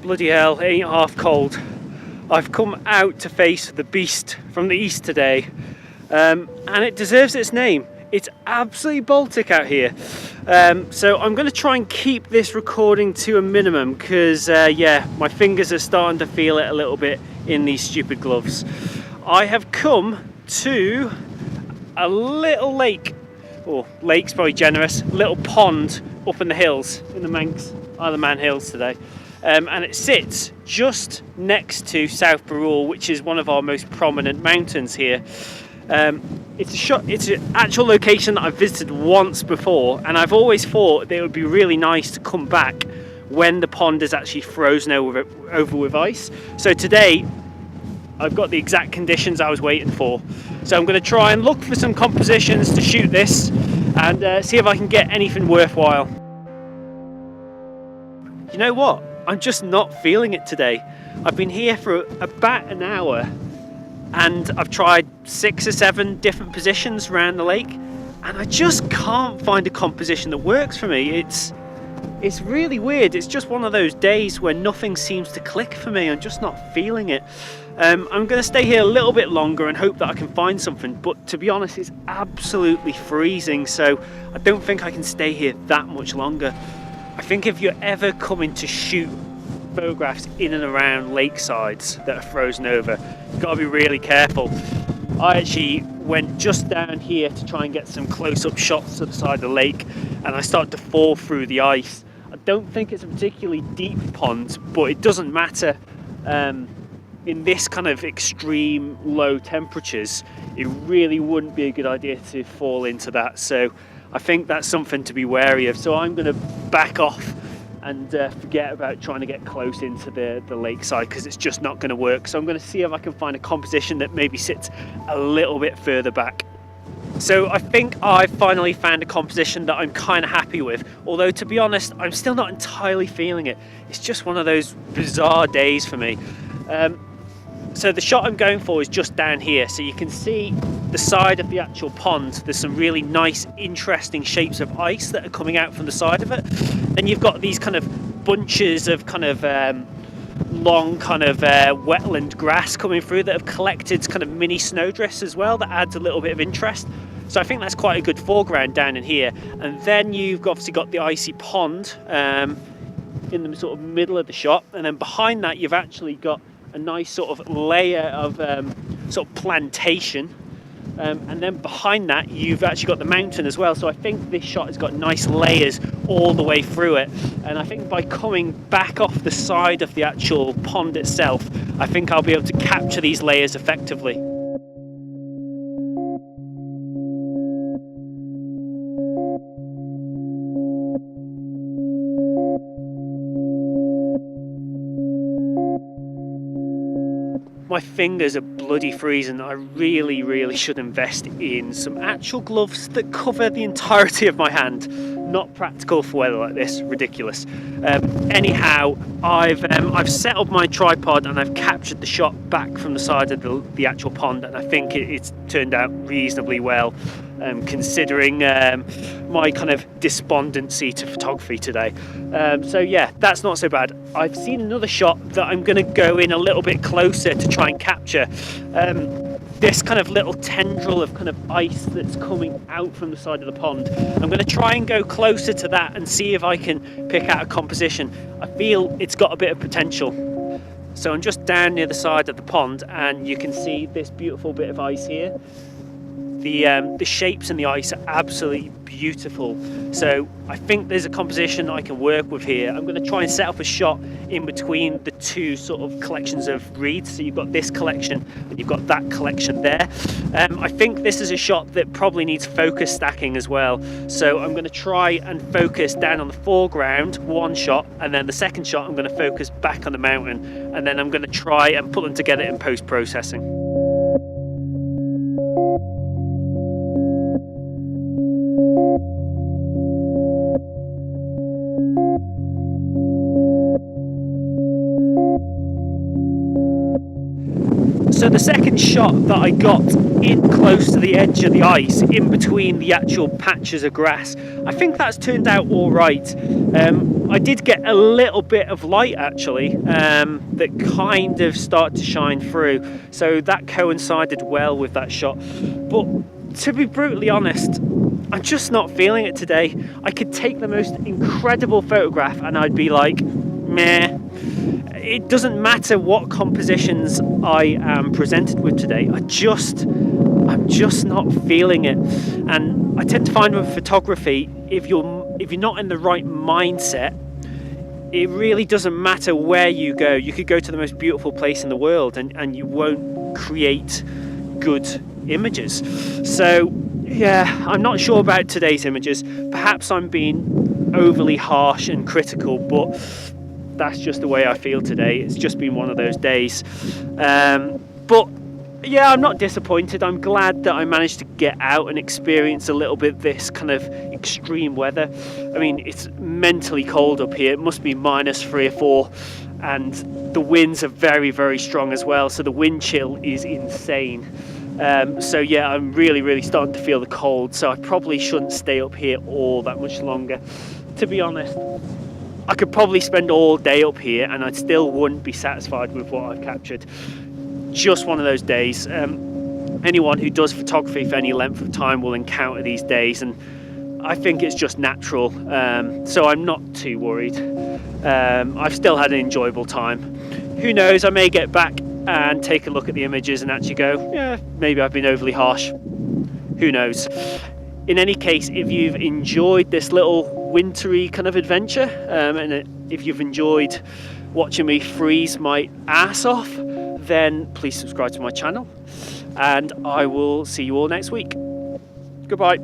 Bloody hell, it ain't half cold. I've come out to face the beast from the east today, and it deserves its name. It's absolutely Baltic out here. So I'm going to try and keep this recording to a minimum because, yeah, my fingers are starting to feel it a little bit in these stupid gloves. I have come to a little lake, or lake's probably generous, little pond up in the hills, in the Isle of Man Hills today. And it sits just next to South Brew, which is one of our most prominent mountains here. It's an actual location that I've visited once before, and I've always thought that it would be really nice to come back when the pond is actually frozen over with ice. So today I've got the exact conditions I was waiting for. So I'm going to try and look for some compositions to shoot this and see if I can get anything worthwhile. You know what? I'm just not feeling it today. I've been here for about an hour and I've tried 6 or 7 different positions around the lake, and I just can't find a composition that works for me. It's really weird. It's just one of those days where nothing seems to click for me. I'm just not feeling it. I'm going to stay here a little bit longer and hope that I can find something, but to be honest, it's absolutely freezing, so I don't think I can stay here that much longer. I think if you're ever coming to shoot photographs in and around lakesides that are frozen over, you've got to be really careful. I actually went just down here to try and get some close-up shots to the side of the lake, and I started to fall through the ice. I don't think it's a particularly deep pond, but it doesn't matter. In this kind of extreme low temperatures, it really wouldn't be a good idea to fall into that. So I think that's something to be wary of. So I'm going to back off and forget about trying to get close into the lakeside, because it's just not going to work. So I'm going to see if I can find a composition that maybe sits a little bit further back. So I think I've finally found a composition that I'm kind of happy with, although to be honest, I'm still not entirely feeling it. It's just one of those bizarre days for me. So the shot I'm going for is just down here, so you can see the side of the actual pond. There's some really nice, interesting shapes of ice that are coming out from the side of it. Then you've got these kind of bunches of kind of long kind of wetland grass coming through that have collected kind of mini snowdrifts as well. That adds a little bit of interest. So I think that's quite a good foreground down in here. And then you've obviously got the icy pond in the sort of middle of the shot, and then behind that you've actually got a nice sort of layer of sort of plantation, and then behind that you've actually got the mountain as well. So I think this shot has got nice layers all the way through it, and I think by coming back off the side of the actual pond itself, I think I'll be able to capture these layers effectively. My fingers are bloody freezing. I really should invest in some actual gloves that cover the entirety of my hand. Not practical for weather like this, ridiculous. Anyhow, I've set up my tripod and I've captured the shot back from the side of the actual pond, and I think it's turned out reasonably well, considering my kind of despondency to photography today. So yeah, that's not so bad. I've seen another shot that I'm going to go in a little bit closer to try and capture. This kind of little tendril of kind of ice that's coming out from the side of the pond. I'm going to try and go closer to that and see if I can pick out a composition. I feel it's got a bit of potential. So I'm just down near the side of the pond, and you can see this beautiful bit of ice here. The shapes in the ice are absolutely beautiful. So I think there's a composition I can work with here. I'm going to try and set up a shot in between the two sort of collections of reeds. So you've got this collection and you've got that collection there. I think this is a shot that probably needs focus stacking as well. So I'm going to try and focus down on the foreground, one shot, and then the second shot I'm going to focus back on the mountain, and then I'm going to try and put them together in post-processing. So the second shot that I got in close to the edge of the ice, in between the actual patches of grass, I think that's turned out all right. I did get a little bit of light actually, that kind of started to shine through, so that coincided well with that shot. But to be brutally honest, I'm just not feeling it today. I could take the most incredible photograph and I'd be like, meh. It doesn't matter what compositions I am presented with today. I'm just not feeling it. And I tend to find with photography, if you're not in the right mindset, it really doesn't matter where you go. You could go to the most beautiful place in the world and you won't create good images. So yeah, I'm not sure about today's images. Perhaps I'm being overly harsh and critical, but that's just the way I feel today. It's just been one of those days. But yeah, I'm not disappointed. I'm glad that I managed to get out and experience a little bit this kind of extreme weather. I mean, it's mentally cold up here. It must be -3 or 4, and the winds are very, very strong as well. So the wind chill is insane. So yeah, I'm really starting to feel the cold. So I probably shouldn't stay up here all that much longer. To be honest, I could probably spend all day up here and I still wouldn't be satisfied with what I've captured. Just one of those days. Anyone who does photography for any length of time will encounter these days, and I think it's just natural. So I'm not too worried. I've still had an enjoyable time. Who knows, I may get back and take a look at the images and actually go, yeah, maybe I've been overly harsh. Who knows? In any case, if you've enjoyed this little wintry kind of adventure, and if you've enjoyed watching me freeze my ass off, then please subscribe to my channel, and I will see you all next week. Goodbye.